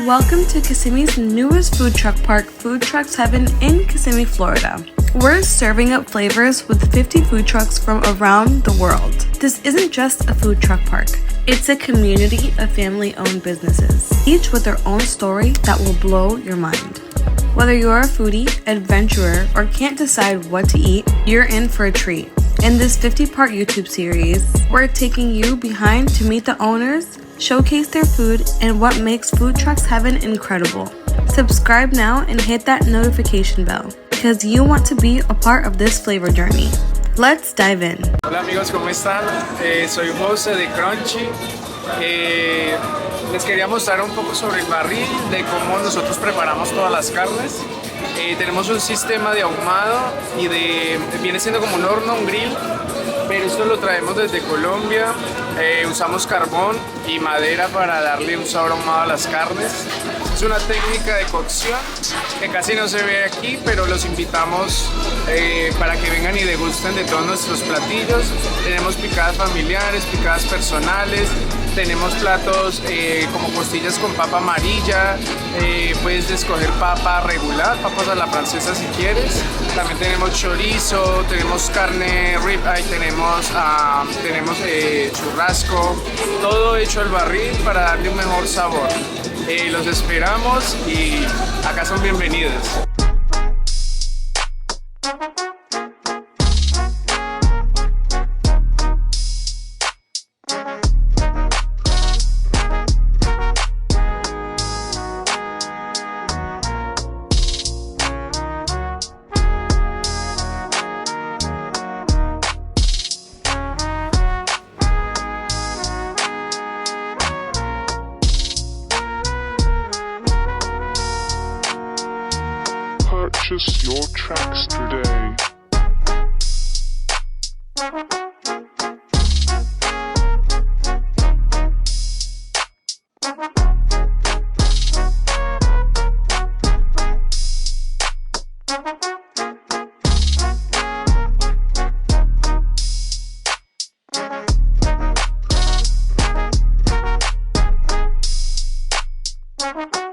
Welcome to Kissimmee'S newest food truck park, Food Trucks Heaven in Kissimmee, Florida. We're serving up flavors with 50 food trucks from around the world. This isn't just a food truck park. It's a community of family-owned businesses, each with their own story that will blow your mind. Whether you're a foodie, adventurer, or can't decide what to eat, you're in for a treat. In this 50-part YouTube series, we're taking you behind to meet the owners, showcase their food, and what makes Food Trucks Heaven incredible. Subscribe now and hit that notification bell, because you want to be a part of this flavor journey. Let's dive in. Hola amigos, ¿cómo están? Soy José de Crunchy. Les quería mostrar un poco sobre el barril, de cómo nosotros preparamos todas las carnes. Tenemos un sistema de ahumado y viene siendo como un horno, un grill, pero esto lo traemos desde Colombia. Usamos carbón y madera para darle un sabor ahumado a las carnes. Es una técnica de cocción que casi no se ve aquí, pero los invitamos para que vengan y degusten de todos nuestros platillos. Tenemos picadas familiares, picadas personales, tenemos platos como costillas con papa amarilla, puedes escoger papa regular, papas a la francesa si quieres. También tenemos chorizo, tenemos carne ribeye, tenemos churrasco, todo hecho al barril para darle un mejor sabor. Los esperamos y acá son bienvenidos. Purchase your tracks today. Bye.